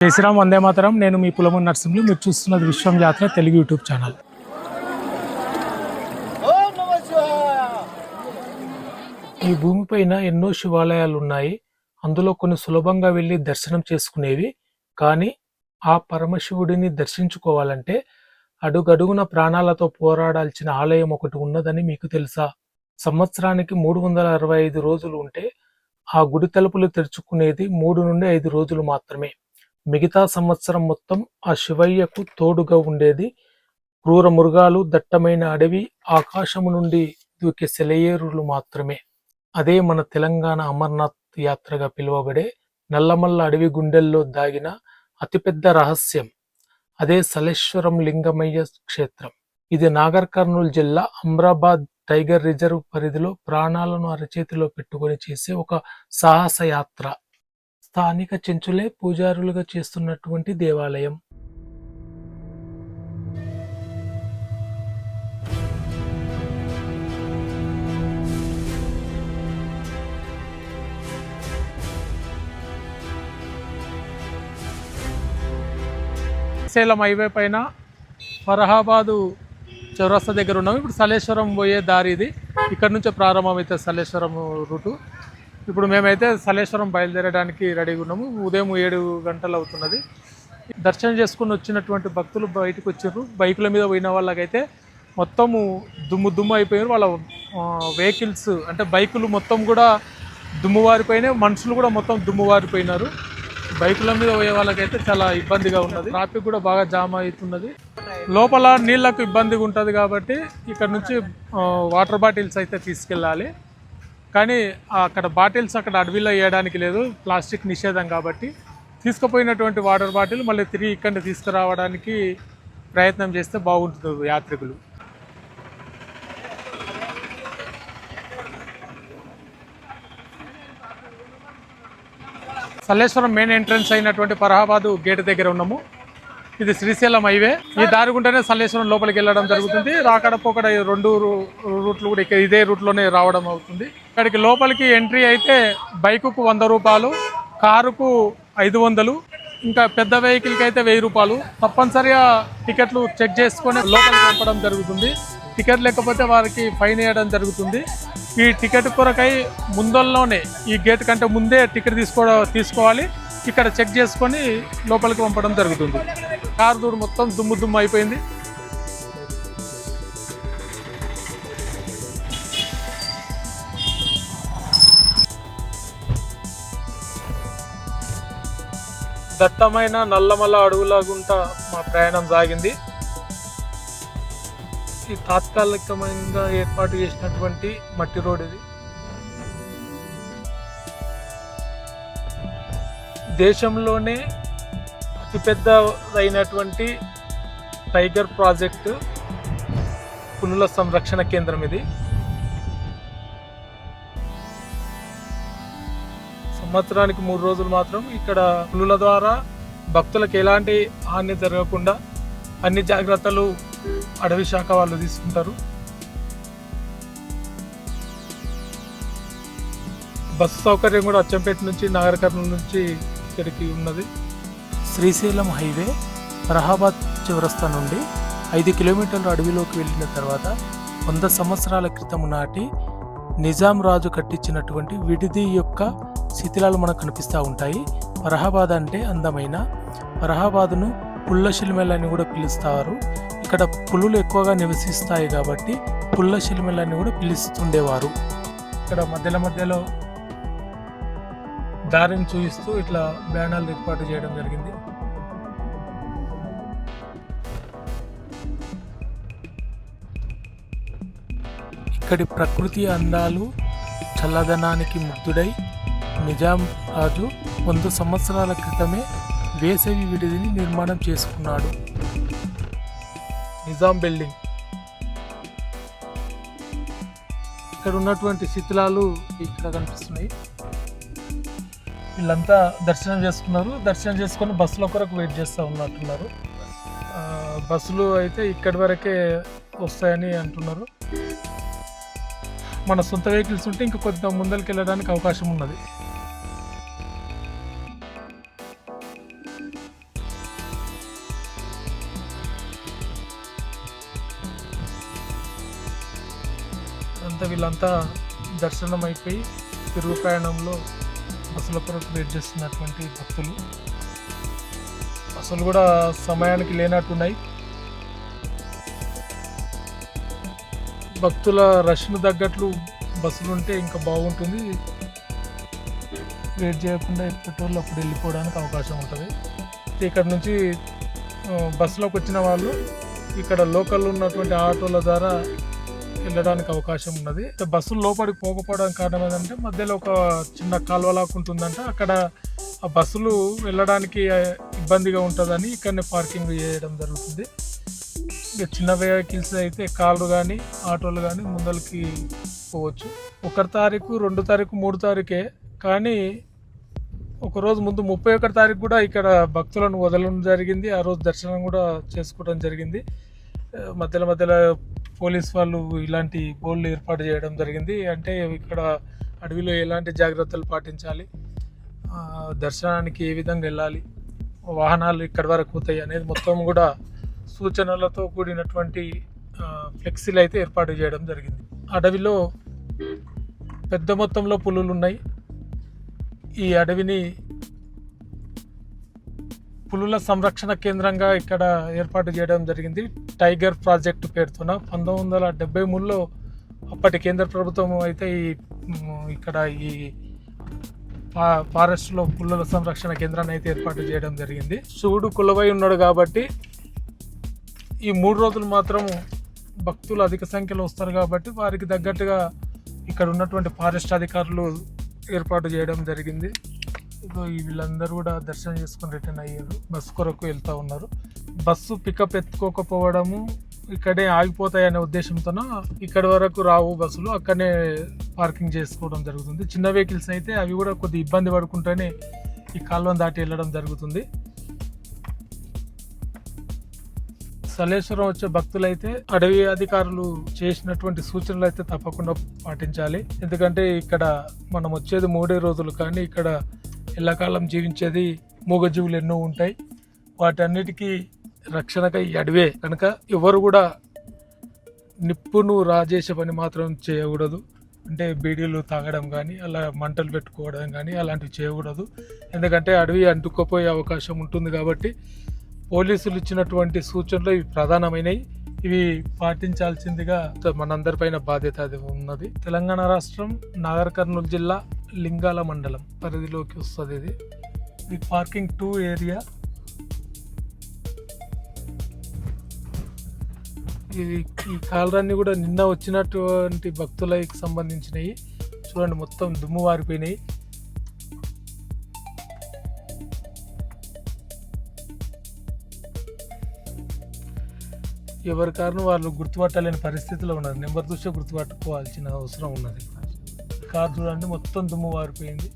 జై శ్రీరామ్, వందే మాతరం. నేను మీ పులమూరి నరసింహులు. మీరు చూస్తున్నది విశ్వం యాత్ర తెలుగు యూట్యూబ్ ఛానల్. ఈ భూమిపైన ఎన్నో శివాలయాలు ఉన్నాయి. అందులో కొన్ని సులభంగా వెళ్ళి దర్శనం చేసుకునేవి. కానీ ఆ పరమశివుడిని దర్శించుకోవాలంటే అడుగడుగున ప్రాణాలతో పోరాడాల్సిన ఆలయం ఒకటి ఉన్నదని మీకు తెలుసా? సంవత్సరానికి 365 రోజులు ఉంటే ఆ గుడి తలుపులు తెరుచుకునేది 3 నుండి 5 రోజులు మాత్రమే. మిగతా సంవత్సరం మొత్తం ఆ శివయ్యకు తోడుగా ఉండేది క్రూర మృగాలు, దట్టమైన అడవి, ఆకాశము నుండి దూకే సెలయేరులు మాత్రమే. అదే మన తెలంగాణ అమర్నాథ్ యాత్రగా పిలువబడే నల్లమల్ల అడవి గుండెల్లో దాగిన అతిపెద్ద రహస్యం. అదే సలేశ్వరం లింగమయ్య క్షేత్రం. ఇది నాగర్ కర్నూలు జిల్లా అమ్రాబాద్ టైగర్ రిజర్వ్ పరిధిలో ప్రాణాలను అరచేతిలో పెట్టుకొని చేసే ఒక సాహస యాత్ర. స్థానిక చెంచులే పూజారులుగా చేస్తున్నటువంటి దేవాలయం. శ్రీశైలం హైవే పైన ఫరహాబాదు చౌరస్తా దగ్గర ఉన్నాము. ఇప్పుడు సలేశ్వరం పోయే దారి ఇది. ఇక్కడ నుంచే ప్రారంభమైతే సలేశ్వరం రూటు. ఇప్పుడు మేమైతే సలేశ్వరం బయలుదేరడానికి రెడీగా ఉన్నాము. ఉదయం 7 గంటలు అవుతున్నది. దర్శనం చేసుకుని వచ్చినటువంటి భక్తులు బయటకు వచ్చారు. బైకుల మీద పోయిన వాళ్ళకైతే మొత్తము దుమ్ము అయిపోయారు. వాళ్ళ వెహికల్స్ అంటే బైకులు మొత్తం కూడా దుమ్ము వారిపోయినాయి. మనుషులు కూడా మొత్తం దుమ్ము వారిపోయినారు. బైకుల మీద పోయే వాళ్ళకైతే చాలా ఇబ్బందిగా ఉన్నది. ట్రాఫిక్ కూడా బాగా జామ్ అవుతున్నది. లోపల నీళ్లకు ఇబ్బందిగా ఉంటుంది కాబట్టి ఇక్కడ నుంచి వాటర్ బాటిల్స్ అయితే తీసుకెళ్ళాలి. కానీ అక్కడ బాటిల్స్ అక్కడ అడవిలో వేయడానికి లేదు, ప్లాస్టిక్ నిషేధం కాబట్టి. తీసుకుపోయినటువంటి వాటర్ బాటిల్ మళ్ళీ తిరిగి ఇక్కడ తీసుకురావడానికి ప్రయత్నం చేస్తే బాగుంటుంది యాత్రికులు. సలేశ్వరం మెయిన్ ఎంట్రన్స్ అయినటువంటి ఫరహాబాదు గేట్ దగ్గర ఉన్నాము. ఇది శ్రీశైలం హైవే. ఈ దారి గుంటేనే సలేశ్వరం లోపలికి వెళ్ళడం జరుగుతుంది. రాకడ పోకడ 2 రూట్లు కూడా ఇదే రూట్లోనే రావడం అవుతుంది. ఇక్కడికి లోపలికి ఎంట్రీ అయితే బైకుకు 100 రూపాయలు, కారుకు 500, ఇంకా పెద్ద వెహికల్కి అయితే 1000 రూపాయలు. తప్పనిసరిగా టికెట్లు చెక్ చేసుకొని లోపలికి పంపడం జరుగుతుంది. టికెట్ లేకపోతే వారికి ఫైన్ వేయడం జరుగుతుంది. ఈ టికెట్ కొరకై ముందల్లోనే ఈ గేట్ కంటే ముందే టికెట్ తీసుకోవాలి. ఇక్కడ చెక్ చేసుకొని లోపలికి పంపడం జరుగుతుంది. కారు దూరం మొత్తం దుమ్ము అయిపోయింది. దట్టమైన నల్లమల్ల అడవుల గుంట మా ప్రయాణం సాగింది. ఈ తాత్కాలికంగా ఏర్పాటు చేసినటువంటి మట్టి రోడ్ ఇది. దేశంలోనే అతిపెద్దదైనటువంటి టైగర్ ప్రాజెక్టు పులుల సంరక్షణ కేంద్రం ఇది. సంవత్సరానికి 3 రోజులు మాత్రం ఇక్కడ పులుల ద్వారా భక్తులకు ఎలాంటి హాని జరగకుండా అన్ని జాగ్రత్తలు అడవి శాఖ వాళ్ళు తీసుకుంటారు. బస్సు సౌకర్యం కూడా అచ్చంపేట నుంచి నాగర్ కర్నూలు నుంచి ఇక్కడికి ఉన్నది. శ్రీశైలం హైవే ఫరహాబాద్ చౌరస్తా నుండి 5 కిలోమీటర్ల అడవిలోకి వెళ్ళిన తర్వాత 100 సంవత్సరాల క్రితం నాటి నిజాం రాజు కట్టించినటువంటి విడిది యొక్క శిథిలాలు మనకు కనిపిస్తూ ఉంటాయి. ఫరహాబాద్ అంటే అందమైన. ఫరహాబాద్ను పుల్లశిల్మెల్ అని కూడా పిలుస్తారు. ఇక్కడ పులులు ఎక్కువగా నివసిస్తాయి కాబట్టి పుల్లశిల్మెల్ అని కూడా పిలుస్తుండేవారు. ఇక్కడ మధ్యలో దారిని చూపిస్తూ ఇట్లా బ్యానర్లు ఏర్పాటు చేయడం జరిగింది. ఇక్కడి ప్రకృతి అందాలు, చల్లదనానికి ముగ్ధుడై నిజాం రాజు 100 సంవత్సరాల క్రితమే వేసవి విడిదిని నిర్మాణం చేసుకున్నాడు. నిజాం బిల్డింగ్. ఇక్కడ ఉన్నటువంటి శిథిలాలు ఇక్కడ కనిపిస్తున్నాయి. వీళ్ళంతా దర్శనం చేసుకున్నారు. దర్శనం చేసుకొని బస్సుల కొరకు వెయిట్ చేస్తూ ఉన్నట్టున్నారు. బస్సులు అయితే ఇక్కడి వరకే వస్తాయని అంటున్నారు. మన సొంత వెహికల్స్ ఉంటే ఇంకా కొద్దిగా ముందరికి వెళ్ళడానికి అవకాశం ఉన్నది. తర్వాత వీళ్ళంతా దర్శనం అయిపోయి తిరుగు ప్రయాణంలో బస్సుల కొరకు వెయిట్ చేస్తున్నటువంటి భక్తులు. బస్సులు కూడా సమయానికి లేనట్టున్నాయి. భక్తుల రష్ను తగ్గట్లు బస్సులు ఉంటే ఇంకా బాగుంటుంది. వెయిట్ చేయకుండా ఎప్పటివాళ్ళు అప్పుడు వెళ్ళిపోవడానికి అవకాశం ఉంటుంది. ఇక్కడ నుంచి బస్సులోకి వచ్చిన వాళ్ళు ఇక్కడ లోకల్ ఉన్నటువంటి ఆటోల ద్వారా వెళ్ళడానికి అవకాశం ఉన్నది. బస్సులు లోపలికి పోకపోవడానికి కారణం ఏంటంటే మధ్యలో ఒక చిన్న కాలువలాగా ఉంటుందంట. అక్కడ ఆ బస్సులు వెళ్ళడానికి ఇబ్బందిగా ఉంటుందని ఇక్కడనే పార్కింగ్ చేయడం జరుగుతుంది. ఇక చిన్న వెహికల్స్ అయితే కార్లు కానీ ఆటోలు కానీ ముందరికి పోవచ్చు. 1 తారీఖు 2 తారీఖు 3 తారీఖే కానీ ఒకరోజు ముందు 31 తారీఖు కూడా ఇక్కడ భక్తులను వదలడం జరిగింది. ఆ రోజు దర్శనం కూడా చేసుకోవడం జరిగింది. మధ్యలో పోలీస్ వాళ్ళు ఇలాంటి బోర్డులు ఏర్పాటు చేయడం జరిగింది. అంటే ఇక్కడ అడవిలో ఎలాంటి జాగ్రత్తలు పాటించాలి, దర్శనానికి ఏ విధంగా వెళ్ళాలి, వాహనాలు ఇక్కడి వరకు పోతాయి అనేది మొత్తం కూడా సూచనలతో కూడినటువంటి ఫ్లెక్సీలు అయితే ఏర్పాటు చేయడం జరిగింది. అడవిలో పెద్ద మొత్తంలో పులులు ఉన్నాయి. ఈ అడవిని పులుల సంరక్షణ కేంద్రంగా ఇక్కడ ఏర్పాటు చేయడం జరిగింది. టైగర్ ప్రాజెక్టు పేరుతోన 1973లో అప్పటి కేంద్ర ప్రభుత్వం అయితే ఇక్కడ ఈ ఫారెస్ట్లో పులుల సంరక్షణ కేంద్రాన్ని అయితే ఏర్పాటు చేయడం జరిగింది. శివుడు కొలువై ఉన్నాడు కాబట్టి ఈ 3 రోజులు మాత్రం భక్తులు అధిక సంఖ్యలో వస్తారు కాబట్టి వారికి తగ్గట్టుగా ఇక్కడ ఉన్నటువంటి ఫారెస్ట్ అధికారులు ఏర్పాటు చేయడం జరిగింది. వీళ్ళందరూ కూడా దర్శనం చేసుకొని రిటర్న్ అయ్యారు. బస్సు కొరకు వెళ్తూ ఉన్నారు. బస్సు పికప్ ఎత్తుకోకపోవడము, ఇక్కడే ఆగిపోతాయనే ఉద్దేశంతో ఇక్కడి వరకు రావు బస్సులు, అక్కడనే పార్కింగ్ చేసుకోవడం జరుగుతుంది. చిన్న వెహికల్స్ అయితే అవి కూడా కొద్ది ఇబ్బంది పడుకుంటూనే ఈ కాలువను దాటి వెళ్ళడం జరుగుతుంది. సలేశ్వరం వచ్చే భక్తులైతే అడవి అధికారులు చేసినటువంటి సూచనలు అయితే తప్పకుండా పాటించాలి. ఎందుకంటే ఇక్కడ మనం వచ్చేది 3 రోజులు, కానీ ఇక్కడ ఎల్లకాలం జీవించేది మూగజీవులు ఎన్నో ఉంటాయి. వాటన్నిటికీ రక్షణకై అడవే కనుక ఎవరు కూడా నిప్పును రాజేసే పని మాత్రం చేయకూడదు. అంటే బీడీలు తాగడం కానీ అలా మంటలు పెట్టుకోవడం కానీ అలాంటివి చేయకూడదు. ఎందుకంటే అడవి అంటుకుపోయే అవకాశం ఉంటుంది. కాబట్టి పోలీసులు ఇచ్చినటువంటి సూచనలు ఇవి ప్రధానమైనవి. ఇవి పాటించాల్సిందిగా మనందరిపైన బాధ్యత అది ఉన్నది. తెలంగాణ రాష్ట్రం నాగర్ కర్నూలు జిల్లా లింగాల మండలం పరిధిలోకి వస్తుంది. ఇది పార్కింగ్ 2 ఏరియా. ఈ కాలరాన్ని కూడా నిన్న వచ్చినటువంటి భక్తులకు సంబంధించినవి. చూడండి, మొత్తం దుమ్ము వారిపోయినాయి. ఎవరి కారణం వాళ్ళు గుర్తుపట్టలేని పరిస్థితిలో ఉన్నారు. నెంబర్ చూస్తే గుర్తుపట్టుకోవాల్సిన అవసరం ఉన్నది. కారు చూడండి, మొత్తం దుమ్ము వారిపోయింది.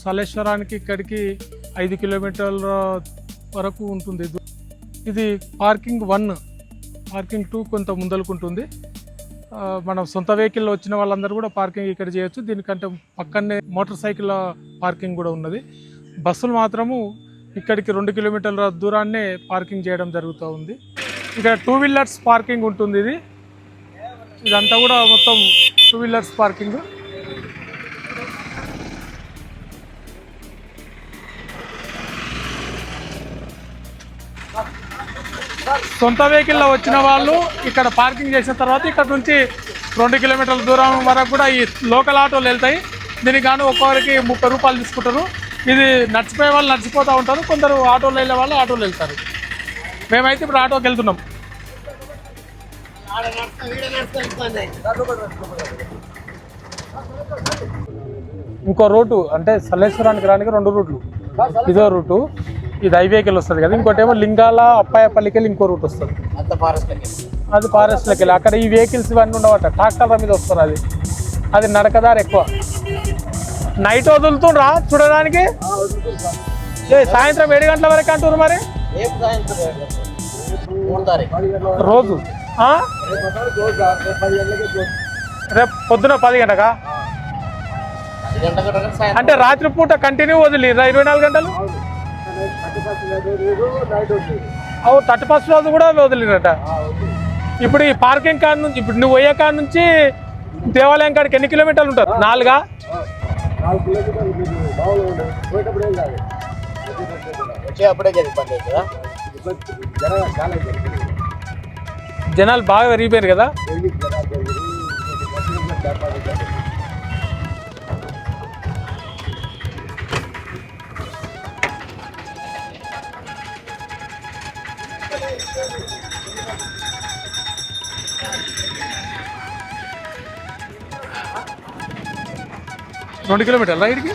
సలేశ్వరానికి ఇక్కడికి 5 కిలోమీటర్ల వరకు ఉంటుంది. ఇది పార్కింగ్ 1. పార్కింగ్ 2 కొంత ముందలుకుంటుంది. మనం సొంత వెహికల్లో వచ్చిన వాళ్ళందరూ కూడా పార్కింగ్ ఇక్కడ చేయొచ్చు. దీనికంటే పక్కనే మోటార్ సైకిల్ పార్కింగ్ కూడా ఉన్నది. బస్సులు మాత్రము ఇక్కడికి 2 కిలోమీటర్ల దూరాన్నే పార్కింగ్ చేయడం జరుగుతూ ఉంది. ఇక్కడ 2 వీలర్స్ పార్కింగ్ ఉంటుంది. ఇదంతా కూడా మొత్తం 2 వీలర్స్ పార్కింగ్. సొంత వెహికల్లో వచ్చిన వాళ్ళు ఇక్కడ పార్కింగ్ చేసిన తర్వాత ఇక్కడ నుంచి 2 కిలోమీటర్ల దూరం వరకు కూడా ఈ లోకల్ ఆటోలు వెళ్తాయి. దీనికి గాను ఒక్కొక్కరికి 30 రూపాయలు తీసుకుంటారు. ఇది నడిచిపోయే వాళ్ళు నడిచిపోతూ ఉంటారు, కొందరు ఆటోలో వెళ్ళే వాళ్ళు ఆటోలో వెళ్తారు. మేమైతే ఇప్పుడు ఆటోకి వెళ్తున్నాం. ఇంకో రూటు అంటే సలేశ్వరానికి రానికి 2 రూట్లు. ఇదో రూటు, ఇది హైవేకి వెళ్ళి వస్తుంది కదా. ఇంకోటి ఏమో లింగాల అప్పాయపల్లికి వెళ్ళి ఇంకో రూట్ వస్తుంది. అది ఫారెస్ట్లోకి వెళ్ళి అక్కడ ఈ వెహికల్స్ ఇవన్నీ ఉండవట. ట్రాక్టర్ల మీద వస్తారు. అది నడకదారి ఎక్కువ. నైట్ వదులుతుండ్రా చూడడానికి. సాయంత్రం 7 గంటల వరకు అంటున్నారు. మరి రోజు రేపు పొద్దున 10 గంటకా? అంటే రాత్రిపూట కంటిన్యూ వదిలి 24 గంటలు 31 రోజు కూడా వదిలినట. ఇప్పుడు ఈ పార్కింగ్ కాడ నుంచి ఇప్పుడు నువ్వు పోయే కాడ నుంచి దేవాలయం కాడికి ఎన్ని కిలోమీటర్లు ఉంటుంది? 4 జనాలు బాగా పెరిగిపోయారు కదా. రెండు కిలోమీటర్లు రైడ్కి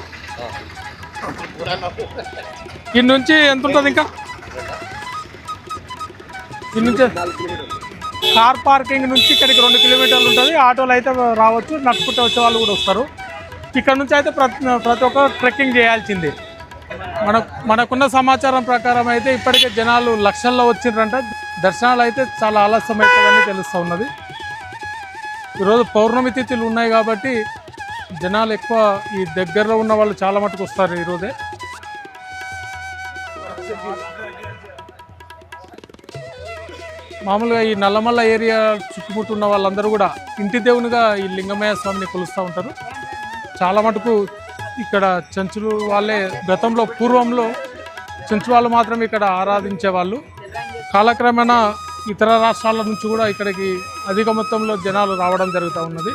ఇన్ని నుంచి ఎంత ఉంటుంది? ఇంకా ఇన్ని నుంచి కార్ పార్కింగ్ నుంచి ఇక్కడికి 2 కిలోమీటర్లు ఉంటుంది. ఆటోలు అయితే రావచ్చు, నడుచుకుంటూ వచ్చే వాళ్ళు కూడా వస్తారు. ఇక్కడ నుంచి అయితే ప్రతి ఒక్కరు ట్రెక్కింగ్ చేయాల్సిందే. మనకున్న సమాచారం ప్రకారం అయితే ఇప్పటికే జనాలు లక్షల్లో వచ్చిండ్రంట. దర్శనాలు అయితే చాలా ఆలస్యం అవుతుందని తెలుస్తూ ఉన్నది. ఈరోజు పౌర్ణమి తిథులు ఉన్నాయి కాబట్టి జనాలు ఎక్కువ ఈ దగ్గరలో ఉన్న వాళ్ళు చాలా మటుకు వస్తారు ఈరోజే. మామూలుగా ఈ నల్లమల్ల ఏరియా చుట్టుముట్టున్న వాళ్ళందరూ కూడా ఇంటి దేవునిగా ఈ లింగమయ్య స్వామిని కొలుస్తూ ఉంటారు. చాలా మటుకు ఇక్కడ చెంచులు వాళ్ళే గతంలో పూర్వంలో చెంచు వాళ్ళు మాత్రం ఇక్కడ ఆరాధించేవాళ్ళు. కాలక్రమేణా ఇతర రాష్ట్రాల నుంచి కూడా ఇక్కడికి అధిక మొత్తంలో జనాలు రావడం జరుగుతూ ఉన్నది.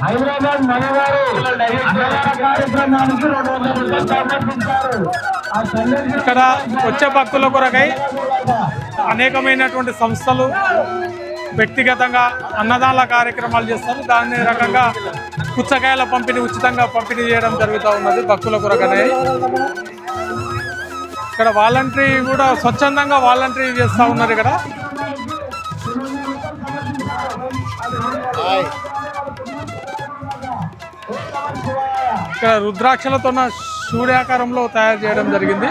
హైదరాబాద్ మనవారు కార్యక్రమానికి ఇక్కడ వచ్చే భక్తుల కొరకై అనేకమైనటువంటి సంస్థలు వ్యక్తిగతంగా అన్నదాన కార్యక్రమాలు చేస్తారు. దాని రకంగా పుచ్చకాయల పంపిణీ ఉచితంగా పంపిణీ చేయడం జరుగుతూ ఉన్నది భక్తుల కొరకనే. ఇక్కడ వాలంటరీ కూడా స్వచ్ఛందంగా వాలంటరీ చేస్తూ ఉన్నారు. ఇక్కడ రుద్రాక్షలతో శివుడి ఆకారంలో తయారు చేయడం జరిగింది.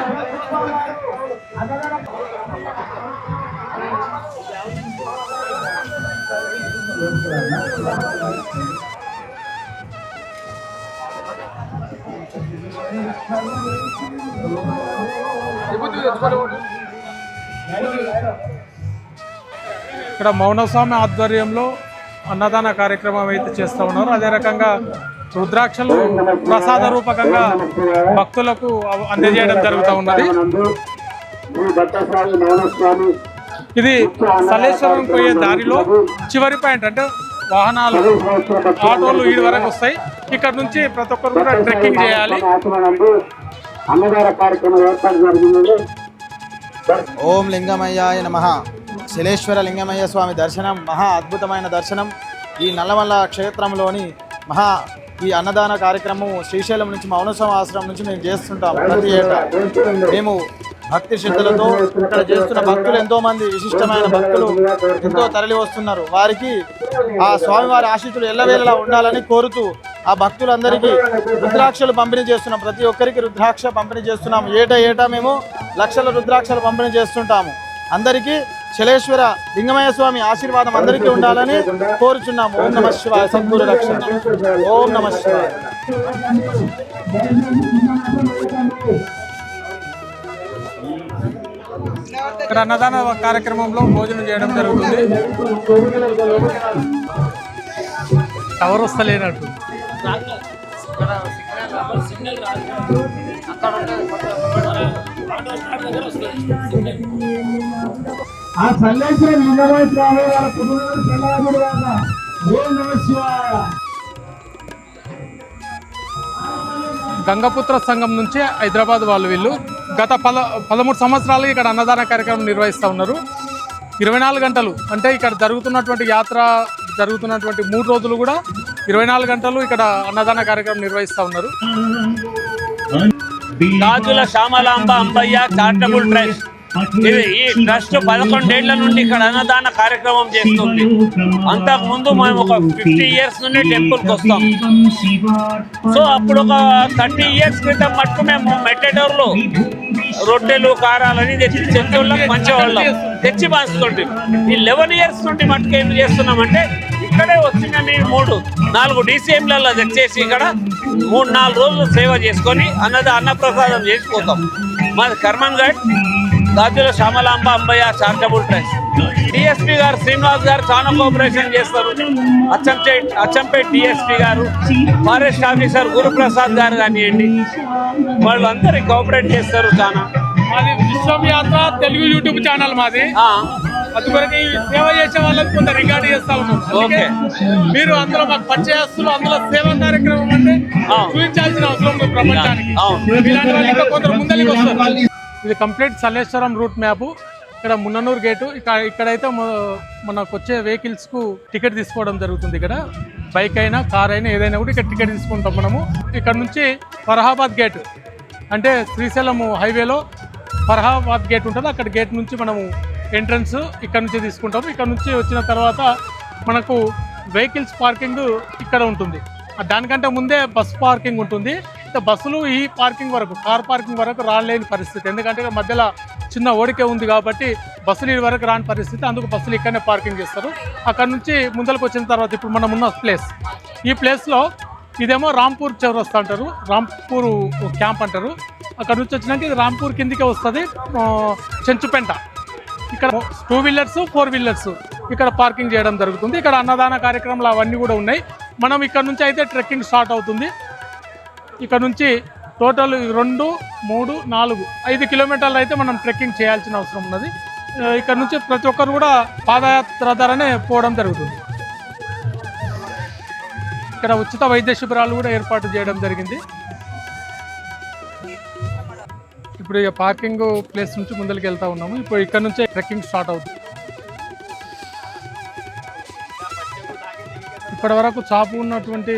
ఇక్కడ మౌనస్వామి ఆధ్వర్యంలో అన్నదాన కార్యక్రమం అయితే చేస్తూ ఉన్నారు. అదే రకంగా రుద్రాక్షలు ప్రసాద రూపకంగా భక్తులకు అందజేయడం జరుగుతూ ఉన్నది. ఇది సలేశ్వరం పోయే దారిలో చివరి పాయింట్. అంటే వాహనాలు ఆటోలు ఈ వరకు వస్తాయి. ఇక్కడ నుంచి ప్రతి ఒక్కరు కూడా ట్రెక్కింగ్ చేయాలి. ఓం లింగమయ్యాయ నమః. శిలేశ్వర లింగమయ్య స్వామి దర్శనం మహా అద్భుతమైన దర్శనం. ఈ నల్లమల్ల క్షేత్రంలోని ఈ అన్నదాన కార్యక్రమం శ్రీశైలం నుంచి మౌనస్వామి ఆశ్రమం నుంచి మేము చేస్తుంటాం. ప్రతి ఏటా మేము భక్తి శ్రద్ధలతో ఇక్కడ చేస్తున్న భక్తులు ఎంతోమంది విశిష్టమైన భక్తులు ఎంతో తరలి వస్తున్నారు. వారికి ఆ స్వామివారి ఆశీస్సులు ఎల్లవేళలా ఉండాలని కోరుతూ ఆ భక్తులందరికీ రుద్రాక్షలు పంపిణీ చేస్తున్నాం. ప్రతి ఒక్కరికి రుద్రాక్ష పంపిణీ చేస్తున్నాం. ఏటా మేము లక్షల రుద్రాక్షలు పంపిణీ చేస్తుంటాము. అందరికీ శిలేశ్వర లింగమయ్య స్వామి ఆశీర్వాదం అందరికీ ఉండాలని కోరుచున్నాము. ఓం నమః శివాయ. సద్గురు రక్షణ. ఓం నమః శివాయ. ఇక్కడ అన్నదాన కార్యక్రమంలో భోజనం చేయడం జరుగుతుంది. టవర్ వస్తలేనట్టు. ఆ సల్లేశ్వర లింగమయ్య స్వామి వాళ్ళ కుటుంబం చల్లారుడు గాక. ఓం నమః శివాయ. గంగపుత్ర సంఘం నుంచి హైదరాబాద్ వీళ్ళు గత 13 సంవత్సరాలు ఇక్కడ అన్నదాన కార్యక్రమం నిర్వహిస్తూ ఉన్నారు. 24 గంటలు అంటే ఇక్కడ జరుగుతున్నటువంటి యాత్ర జరుగుతున్నటువంటి 3 రోజులు కూడా 24 గంటలు ఇక్కడ అన్నదాన కార్యక్రమం నిర్వహిస్తూ ఉన్నారు. గాజుల శ్యామలాంబ అంబయ్య చారిటబుల్ ట్రస్ట్ ఇది ఈ ట్రస్ట్ 11 ఏళ్ల నుండి ఇక్కడ అన్నదాన కార్యక్రమం చేస్తుంది. అంతకు ముందు మేము ఒక 50 ఇయర్స్ నుండి టెంపుల్కి వస్తాం. సో అప్పుడు ఒక 30 ఇయర్స్ క్రితం మటుకు మేము మెట్టేటోర్లు రొట్టెలు కారాలని తెచ్చి చెత్తోళ్ళకి పంచేవాళ్ళం, తెచ్చి పంచుతుంటే ఈ 11 ఇయర్స్ నుండి మటుకు ఏం చేస్తున్నామంటే ఇక్కడే వచ్చిన మేము 3-4 DCMలలో తెచ్చేసి ఇక్కడ 3-4 రోజులు సేవ చేసుకొని అన్నప్రసాదం చేసిపోతాం. మాది Karmanghat Gajula Shyamalamba Ambaiah charitable trust. DSP గారు శ్రీనివాస్ గారు చాలా కోఆపరేషన్ చేస్తారు. అచ్చంపేట్ డిఎస్పీ గారు, ఫారెస్ట్ ఆఫీసర్ గురుప్రసాద్ గారు కానివ్వండి, వాళ్ళందరూ కోఆపరేట్ చేస్తారు. చాలా మాది విశ్వం యాత్ర తెలుగు యూట్యూబ్ ఛానల్ మాది. అందుకొరకు సేవ చేసే వాళ్ళకి కొంత రికార్డ్ చేస్తా ఉన్నాం. ఓకే, మీరు అందులో మాకు పరిచయస్తులు, అందులో సేవా కార్యక్రమం అంటే చూపించాల్సిన అవసరం ఉంది ప్రపంచానికి. ఇలాంటి వాళ్ళు ఇంకా కొందరు ముందరికి వస్తారు. ఇది కంప్లీట్ సల్లేశ్వరం రూట్ మ్యాప్. ఇక్కడ మున్ననూరు గేటు. ఇక్కడైతే మనకు వచ్చే వెహికల్స్కు టికెట్ తీసుకోవడం జరుగుతుంది. ఇక్కడ బైక్ అయినా కార్ అయినా ఏదైనా కూడా ఇక్కడ టికెట్ తీసుకుంటాం మనము. ఇక్కడ నుంచి ఫరహాబాద్ గేట్ అంటే శ్రీశైలం హైవేలో ఫరహాబాద్ గేట్ ఉంటుంది. అక్కడ గేట్ నుంచి మనము ఎంట్రన్స్ ఇక్కడ నుంచి తీసుకుంటాము. ఇక్కడ నుంచి వచ్చిన తర్వాత మనకు వెహికల్స్ పార్కింగ్ ఇక్కడ ఉంటుంది. దానికంటే ముందే బస్ పార్కింగ్ ఉంటుంది. బస్సులు ఈ పార్కింగ్ వరకు, కార్ పార్కింగ్ వరకు రాలేని పరిస్థితి. ఎందుకంటే మధ్యలో చిన్న ఓడికే ఉంది కాబట్టి బస్సులు ఈ వరకు రాని పరిస్థితి. అందుకు బస్సులు ఇక్కడనే పార్కింగ్ చేస్తారు. అక్కడ నుంచి ముందరకు వచ్చిన తర్వాత ఇప్పుడు మనం ఉన్న ప్లేస్, ఈ ప్లేస్లో ఇదేమో రాంపూర్ చౌరస్తా అంటారు, రాంపూర్ క్యాంప్ అంటారు. అక్కడ నుంచి వచ్చినాక ఇది రాంపూర్ కిందికే వస్తుంది, చెంచుపెంట. ఇక్కడ 2 వీలర్స్ 4 వీలర్స్ ఇక్కడ పార్కింగ్ చేయడం జరుగుతుంది. ఇక్కడ అన్నదాన కార్యక్రమాలు అవన్నీ కూడా ఉన్నాయి. మనం ఇక్కడ నుంచి అయితే ట్రెక్కింగ్ స్టార్ట్ అవుతుంది. ఇక్కడ నుంచి టోటల్ 2, 3, 4, 5 కిలోమీటర్లు అయితే మనం ట్రెక్కింగ్ చేయాల్సిన అవసరం ఉన్నది. ఇక్కడ నుంచి ప్రతి ఒక్కరు కూడా పాదయాత్ర ద్వారానే పోవడం జరుగుతుంది. ఇక్కడ ఉచిత వైద్య శిబిరాలు కూడా ఏర్పాటు చేయడం జరిగింది. ఇప్పుడు ఇక పార్కింగ్ ప్లేస్ నుంచి ముందరికి వెళ్తా ఉన్నాము. ఇప్పుడు ఇక్కడ నుంచే ట్రెక్కింగ్ స్టార్ట్ అవుతుంది. ఇప్పటి వరకు చాపు ఉన్నటువంటి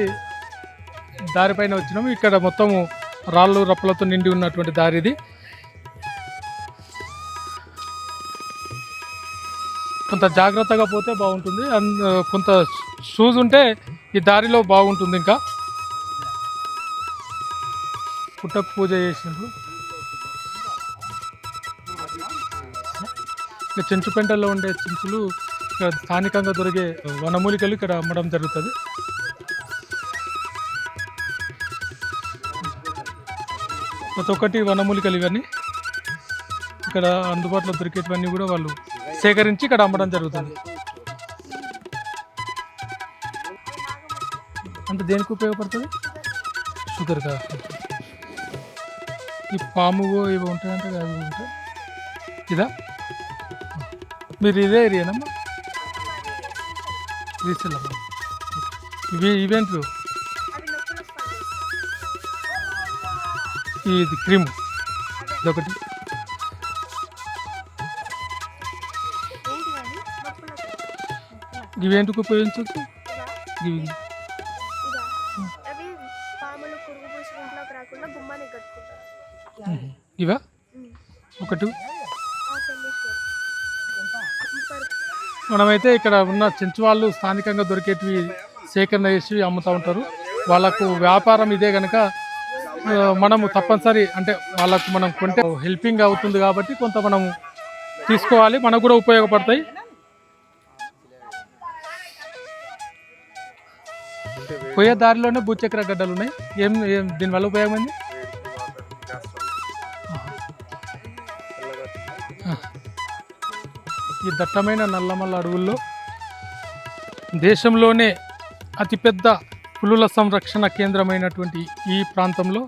దారిపైన వచ్చినాము. ఇక్కడ మొత్తము రాళ్ళు రప్పలతో నిండి ఉన్నటువంటి దారి ఇది. కొంత జాగ్రత్తగా పోతే బాగుంటుంది. కొంత షూస్ ఉంటే ఈ దారిలో బాగుంటుంది. ఇంకా పుట్టకు పూజ చేసినారు. ఇక చెంచుపెంటల్లో ఉండే చెంచులు ఇక్కడ స్థానికంగా దొరికే వనమూలికలు ఇక్కడ అమ్మడం జరుగుతుంది. ప్రతి ఒక్కటి వనమూలికలు ఇవన్నీ ఇక్కడ అందుబాటులో దొరికేటివన్నీ కూడా వాళ్ళు సేకరించి ఇక్కడ అమ్మడం జరుగుతుంది. అంటే దేనికి ఉపయోగపడుతుంది? షుగర్ కాదు, ఈ పాము ఇవి ఉంటాయంటే అవి ఉంటాయి. ఇదా మీరు ఇదే ఏరియానమ్మా? శ్రీశైలమ్మా. ఇవేంటి? ఇది క్రీమ్ ఇదొకటి. ఇవేంటికి ఉపయోగించవచ్చు? ఇవా ఒకటి. మనమైతే ఇక్కడ ఉన్న చెంచు వాళ్ళు స్థానికంగా దొరికేటివి సేకరణ చేసి అమ్ముతూ ఉంటారు. వాళ్ళకు వ్యాపారం ఇదే కనుక మనము తప్పనిసరి అంటే వాళ్ళకు మనం కొంటే హెల్పింగ్ అవుతుంది కాబట్టి కొంత మనము తీసుకోవాలి, మనకు కూడా ఉపయోగపడతాయి. పోయే దారిలోనే భూచక్ర గడ్డలు ఉన్నాయి. ఏం దీనివల్ల ఉపయోగమైంది? ఈ దట్టమైన నల్లమల్ల అడవుల్లో దేశంలోనే అతిపెద్ద పులుల సంరక్షణ కేంద్రమైనటువంటి ఈ ప్రాంతంలో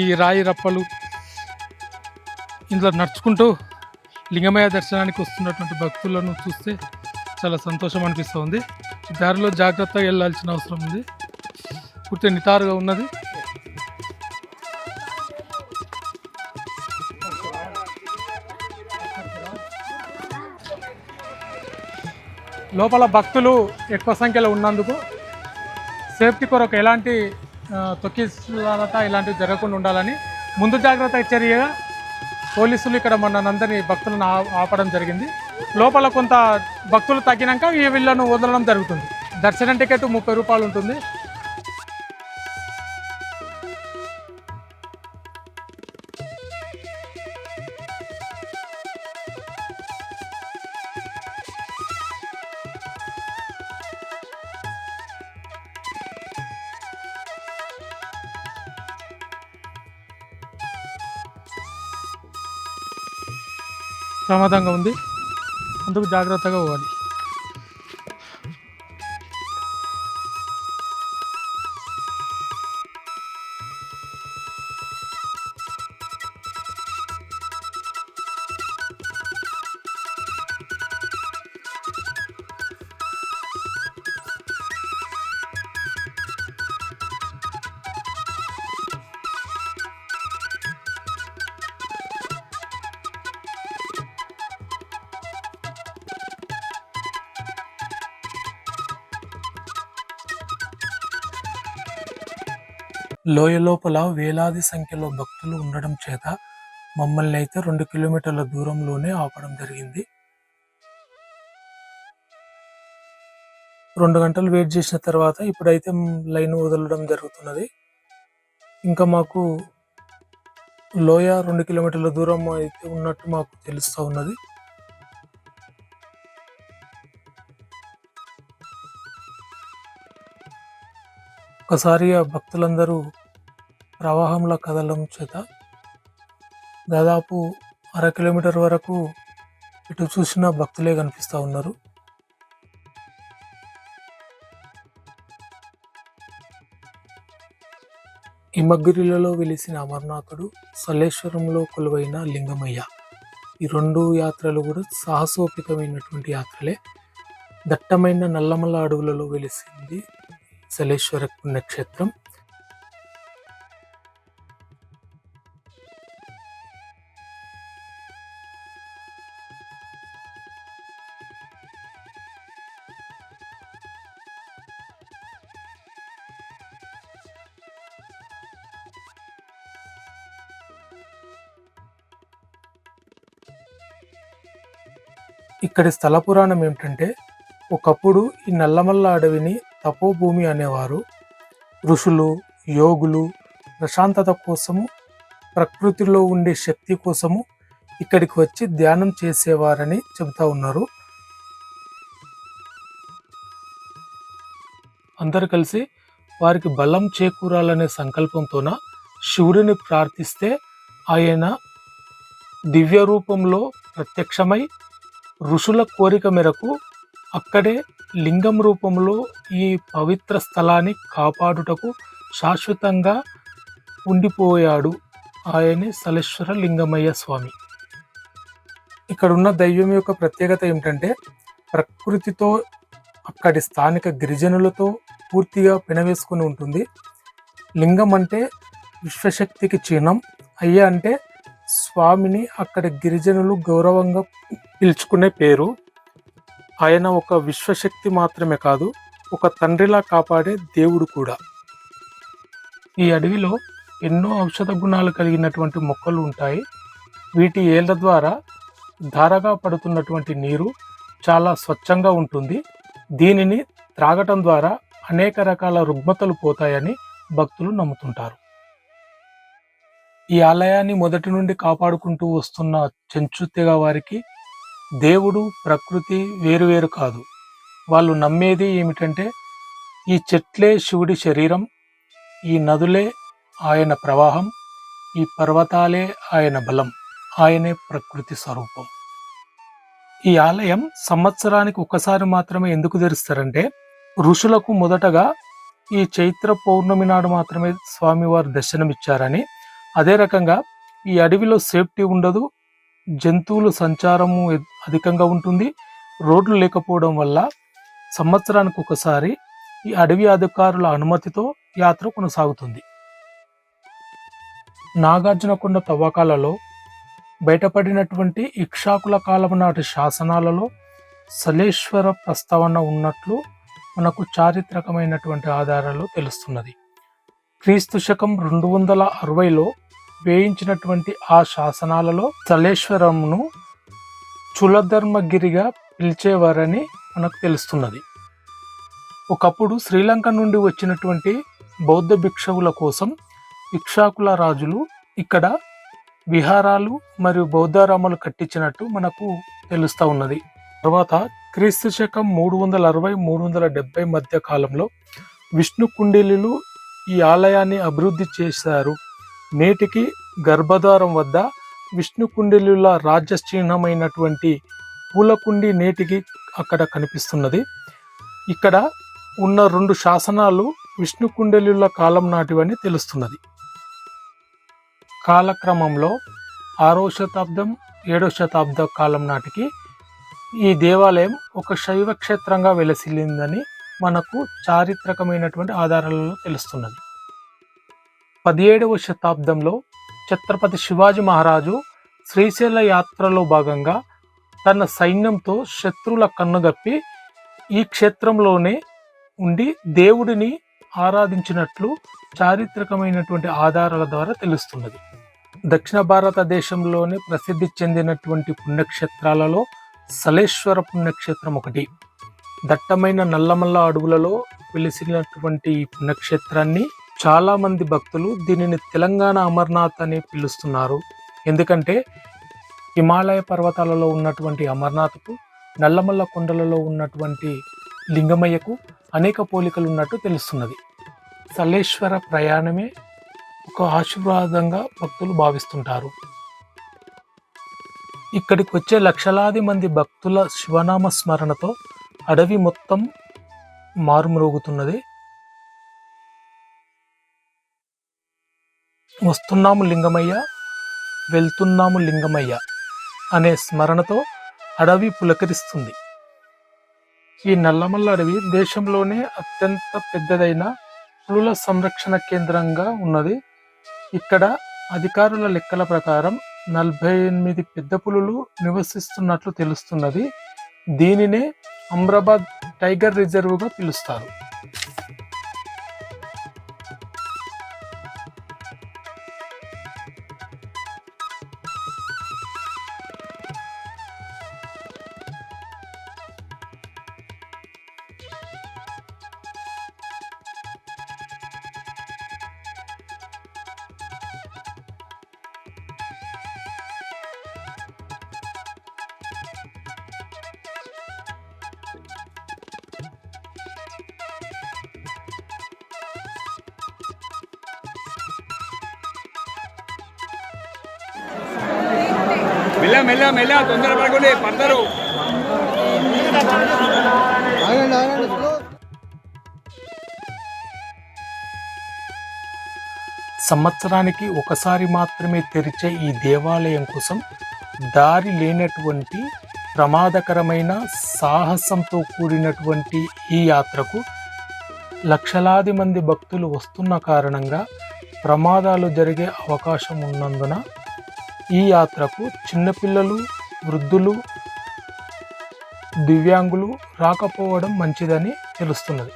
ఈ రాయి రప్పలు ఇందులో నడుచుకుంటూ లింగమయ్య దర్శనానికి వస్తున్నటువంటి భక్తులను చూస్తే చాలా సంతోషం అనిపిస్తుంది. దారిలో జాగ్రత్తగా వెళ్ళాల్సిన అవసరం ఉంది. పూర్తి నిటారుగా ఉన్నది. లోపల భక్తులు ఎక్కువ సంఖ్యలో ఉన్నందుకు సేఫ్టీ కొరకు ఎలాంటి తొక్కిసలాట ఇలాంటివి జరగకుండా ఉండాలని ముందు జాగ్రత్త చర్యగా పోలీసులు ఇక్కడ మనందరినీ భక్తులను ఆపడం జరిగింది. లోపల కొంత భక్తులు తగ్గినాక ఈ వీళ్ళను వదలడం జరుగుతుంది. దర్శనం టికెట్ 30 రూపాయలు ఉంటుంది. ప్రమాదంగా ఉంది, అందుకు జాగ్రత్తగా పోవాలి. లోయ లోపల వేలాది సంఖ్యలో భక్తులు ఉండడం చేత మమ్మల్ని అయితే 2 కిలోమీటర్ల దూరంలోనే ఆపడం జరిగింది. 2 గంటలు వెయిట్ చేసిన తర్వాత ఇప్పుడైతే లైన్ వదలడం జరుగుతున్నది. ఇంకా మాకు లోయ 2 కిలోమీటర్ల దూరం అయితే ఉన్నట్టు మాకు తెలుస్తూ ఉన్నది. ఒకసారి ఆ భక్తులందరూ ప్రవాహంలో కదలడం చేత దాదాపు 1/2 కిలోమీటర్ వరకు ఇటు చూసిన భక్తులే కనిపిస్తూ ఉన్నారు. హిమగిరిలలో వెలిసిన అమర్నాథుడు, సలేశ్వరంలో కొలువైన లింగమయ్య, ఈ 2 యాత్రలు కూడా సాహసోపేతమైనటువంటి యాత్రలే. దట్టమైన నల్లమల్ల అడవులలో వెలిసింది సలేశ్వర పుణ్యక్షేత్రం. ఇక్కడి స్థల పురాణం ఏమిటంటే, ఒకప్పుడు ఈ నల్లమల్ల అడవిని తపోభూమి అనేవారు. ఋషులు, యోగులు ప్రశాంతత కోసము, ప్రకృతిలో ఉండే శక్తి కోసము ఇక్కడికి వచ్చి ధ్యానం చేసేవారని చెబుతా ఉన్నారు. అందరు కలిసి వారికి బలం చేకూరాలనే సంకల్పంతోన శివుడిని ప్రార్థిస్తే ఆయన దివ్య రూపంలో ప్రత్యక్షమై ఋషుల కోరిక మేరకు అక్కడే లింగం రూపంలో ఈ పవిత్ర స్థలాన్ని కాపాడుటకు శాశ్వతంగా ఉండిపోయాడు. ఆయనే సలేశ్వర లింగమయ్య స్వామి. ఇక్కడున్న దైవం యొక్క ప్రత్యేకత ఏమిటంటే, ప్రకృతితో అక్కడి స్థానిక గిరిజనులతో పూర్తిగా పెనవేసుకుని ఉంటుంది. లింగం అంటే విశ్వశక్తికి చిహ్నం. అయ్య అంటే స్వామిని అక్కడి గిరిజనులు గౌరవంగా పిలుచుకునే పేరు. ఆయన ఒక విశ్వశక్తి మాత్రమే కాదు, ఒక తండ్రిలా కాపాడే దేవుడు కూడా. ఈ అడవిలో ఎన్నో ఔషధ గుణాలు కలిగినటువంటి మొక్కలు ఉంటాయి. వీటి ఏళ్ల ద్వారా ధారగా పడుతున్నటువంటి నీరు చాలా స్వచ్ఛంగా ఉంటుంది. దీనిని త్రాగటం ద్వారా అనేక రకాల రుగ్మతలు పోతాయని భక్తులు నమ్ముతుంటారు. ఈ ఆలయాన్ని మొదటి నుండి కాపాడుకుంటూ వస్తున్న చెంచు తెగ వారికి దేవుడు, ప్రకృతి వేరువేరు కాదు. వాళ్ళు నమ్మేది ఏమిటంటే, ఈ చెట్లే శివుడి శరీరం, ఈ నదులే ఆయన ప్రవాహం, ఈ పర్వతాలే ఆయన బలం, ఆయనే ప్రకృతి స్వరూపం. ఈ ఆలయం సంవత్సరానికి ఒకసారి మాత్రమే ఎందుకు తెరుస్తారంటే, ఋషులకు మొదటగా ఈ చైత్ర పౌర్ణమి నాడు మాత్రమే స్వామివారు దర్శనమిచ్చారని. అదే రకంగా ఈ అడవిలో సేఫ్టీ ఉండదు, జంతువులు సంచారము అధికంగా ఉంటుంది. రోడ్లు లేకపోవడం వల్ల సంవత్సరానికి ఒకసారి ఈ అడవి అధికారుల అనుమతితో యాత్ర కొనసాగుతుంది. నాగార్జునకొండ తవ్వకాలలో బయటపడినటువంటి ఇక్షాకుల కాలం నాటి శాసనాలలో సలేశ్వర ప్రస్తావన ఉన్నట్లు మనకు చారిత్రకమైనటువంటి ఆధారాలు తెలుస్తున్నది. క్రీస్తు శకం 260లో వేయించినటువంటి ఆ శాసనాలలో సలేశ్వరంను చులధర్మగిరిగా పిలిచేవారని మనకు తెలుస్తున్నది. ఒకప్పుడు శ్రీలంక నుండి వచ్చినటువంటి బౌద్ధ భిక్షువుల కోసం ఇక్షాకుల రాజులు ఇక్కడ విహారాలు మరియు బౌద్ధారామాలు కట్టించినట్టు మనకు తెలుస్తూ ఉన్నది. తర్వాత క్రీస్తు శకం 360-370 మధ్య కాలంలో విష్ణు కుండిలీలు ఈ ఆలయాన్ని అభివృద్ధి చేశారు. నేటికి గర్భద్వారం వద్ద విష్ణు కుండిలీల రాజ్య చిహ్నమైనటువంటి పూలకుండి నేటికి అక్కడ కనిపిస్తున్నది. ఇక్కడ ఉన్న 2 శాసనాలు విష్ణు కుండిలీల కాలం నాటివని తెలుస్తున్నది. కాలక్రమంలో 6వ శతాబ్దం 7వ శతాబ్ద కాలం నాటికి ఈ దేవాలయం ఒక శైవ క్షేత్రంగా వెలసిల్లిందని మనకు చారిత్రకమైనటువంటి ఆధారాలలో తెలుస్తున్నది. 17వ శతాబ్దంలో ఛత్రపతి శివాజీ మహారాజు శ్రీశైల యాత్రలో భాగంగా తన సైన్యంతో శత్రువుల కన్నుగప్పి ఈ క్షేత్రంలోనే ఉండి దేవుడిని ఆరాధించినట్లు చారిత్రకమైనటువంటి ఆధారాల ద్వారా తెలుస్తున్నది. దక్షిణ భారతదేశంలోనే ప్రసిద్ధి చెందినటువంటి పుణ్యక్షేత్రాలలో సలేశ్వర పుణ్యక్షేత్రం ఒకటి. దట్టమైన నల్లమల్ల అడవులలో వెలిసినటువంటి ఈ పుణ్యక్షేత్రాన్ని చాలా మంది భక్తులు దీనిని తెలంగాణ అమర్నాథ్ అని పిలుస్తున్నారు. ఎందుకంటే హిమాలయ పర్వతాలలో ఉన్నటువంటి అమర్నాథ్కు నల్లమల్ల కొండలలో ఉన్నటువంటి లింగమయ్యకు అనేక పోలికలు ఉన్నట్టు తెలుస్తున్నది. సలేశ్వర ప్రయాణమే ఒక ఆశీర్వాదంగా భక్తులు భావిస్తుంటారు. ఇక్కడికి వచ్చే లక్షలాది మంది భక్తుల శివనామ స్మరణతో అడవి మొత్తం మారుమ్రోగుతున్నది. వస్తున్నాము లింగమయ్య, వెళ్తున్నాము లింగమయ్య అనే స్మరణతో అడవి పులకరిస్తుంది. ఈ నల్లమల్ల అడవి దేశంలోనే అత్యంత పెద్దదైన పులుల సంరక్షణ కేంద్రంగా ఉన్నది. ఇక్కడ అధికారుల లెక్కల ప్రకారం 48 పెద్ద పులులు నివసిస్తున్నట్లు తెలుస్తున్నది. దీనినే అమ్రాబాద్ టైగర్ రిజర్వ్గా పిలుస్తారు. మెల్ల మెల్ల తొందరపడకండి, పడతారు. సంవత్సరానికి ఒకసారి మాత్రమే తెరిచే ఈ దేవాలయం కోసం దారి లేనటువంటి ప్రమాదకరమైన సాహసంతో కూడినటువంటి ఈ యాత్రకు లక్షలాది మంది భక్తులు వస్తున్న కారణంగా ప్రమాదాలు జరిగే అవకాశం ఉన్నందున ఈ యాత్రకు చిన్నపిల్లలు, వృద్ధులు, దివ్యాంగులు రాకపోవడం మంచిదని తెలుస్తున్నది.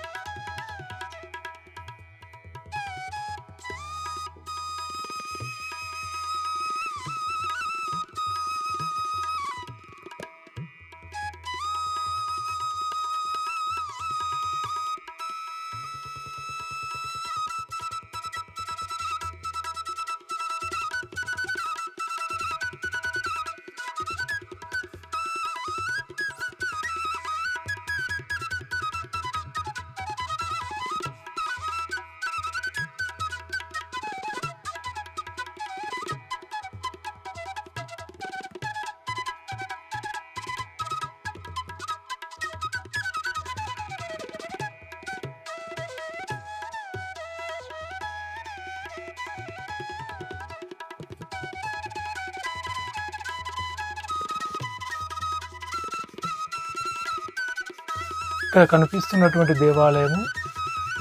ఇక్కడ కనిపిస్తున్నటువంటి దేవాలయము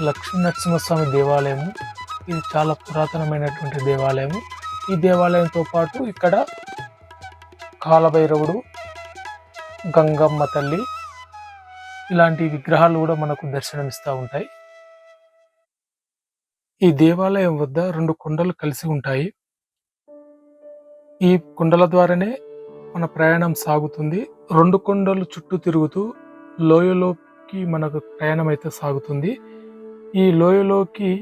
లక్ష్మీ నరసింహస్వామి దేవాలయము. ఇది చాలా పురాతనమైనటువంటి దేవాలయము. ఈ దేవాలయంతో పాటు ఇక్కడ కాలభైరవుడు, గంగమ్మ తల్లి ఇలాంటి విగ్రహాలు కూడా మనకు దర్శనమిస్తూ ఉంటాయి. ఈ దేవాలయం వద్ద 2 కొండలు కలిసి ఉంటాయి. ఈ కొండల ద్వారానే మన ప్రయాణం సాగుతుంది. 2 కొండలు చుట్టూ తిరుగుతూ లోయలోకి మనకు ప్రయాణం అయితే సాగుతుంది. ఈ లోయలోకి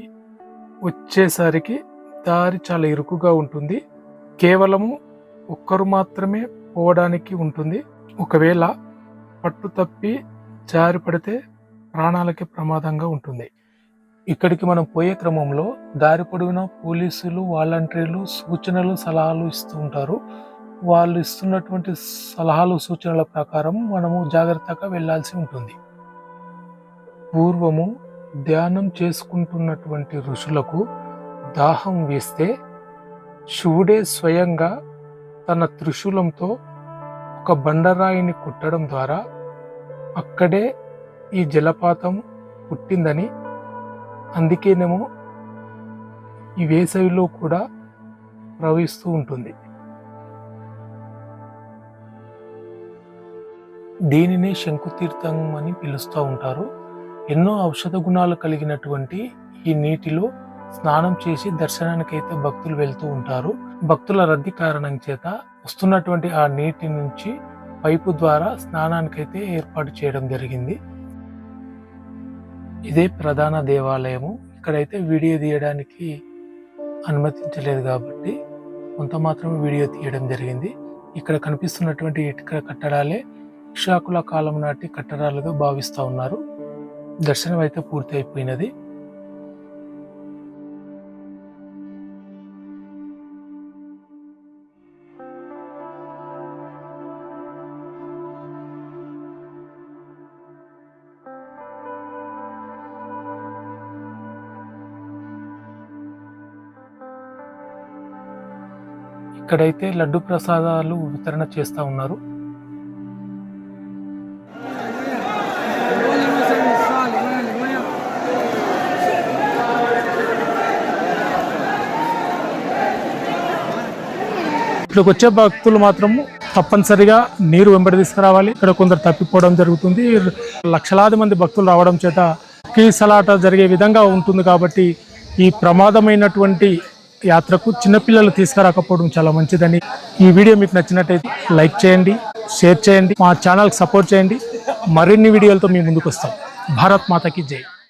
వచ్చేసరికి దారి చాలా ఇరుకుగా ఉంటుంది. కేవలము ఒక్కరు మాత్రమే పోవడానికి ఉంటుంది. ఒకవేళ పట్టు తప్పి జారి పడితే ప్రాణాలకే ప్రమాదంగా ఉంటుంది. ఇక్కడికి మనం పోయే క్రమంలో దారి పొడవునా పోలీసులు, వాలంటీర్లు సూచనలు, సలహాలు ఇస్తూ ఉంటారు. వాళ్ళు ఇస్తున్నటువంటి సలహాలు, సూచనల ప్రకారం మనము జాగ్రత్తగా వెళ్ళాల్సి ఉంటుంది. పూర్వము ధ్యానం చేసుకుంటున్నటువంటి ఋషులకు దాహం వేస్తే శివుడే స్వయంగా తన త్రిశూలంతో ఒక బండరాయిని కుట్టడం ద్వారా అక్కడే ఈ జలపాతం పుట్టిందని, అందుకేనేమో ఈ వేసవిలో కూడా ప్రవహిస్తూ ఉంటుంది. దీనిని శంకుతీర్థం అని పిలుస్తూ ఉంటారు. ఎన్నో ఔషధ గుణాలు కలిగినటువంటి ఈ నీటిలో స్నానం చేసి దర్శనానికైతే భక్తులు వెళ్తూ ఉంటారు. భక్తుల రద్దీ కారణం చేత వస్తున్నటువంటి ఆ నీటి నుంచి పైపు ద్వారా స్నానానికైతే ఏర్పాటు చేయడం జరిగింది. ఇదే ప్రధాన దేవాలయము. ఇక్కడైతే వీడియో తీయడానికి అనుమతించలేదు కాబట్టి కొంత మాత్రమే వీడియో తీయడం జరిగింది. ఇక్కడ కనిపిస్తున్నటువంటి ఇటుక కట్టడాలే ఇక్షాకుల కాలం నాటి కట్టడాలుగా భావిస్తూ ఉన్నారు. దర్శనం అయితే పూర్తి అయిపోయినది. ఇక్కడైతే లడ్డు ప్రసాదాలు వితరణ చేస్తూ ఉన్నారు. ఇక్కడికి వచ్చే భక్తులు మాత్రము తప్పనిసరిగా నీరు వెంబడి తీసుకురావాలి. ఇక్కడ కొందరు తప్పిపోవడం జరుగుతుంది. లక్షలాది మంది భక్తులు రావడం చేత కీసలాట జరిగే విధంగా ఉంటుంది. కాబట్టి ఈ ప్రమాదమైనటువంటి యాత్రకు చిన్నపిల్లలు తీసుకురాకపోవడం చాలా మంచిదని. ఈ వీడియో మీకు నచ్చినట్టయితే లైక్ చేయండి, షేర్ చేయండి, మా ఛానల్కి సపోర్ట్ చేయండి. మరిన్ని వీడియోలతో మీ ముందుకు వస్తాం. భారత్ మాతాకి జై.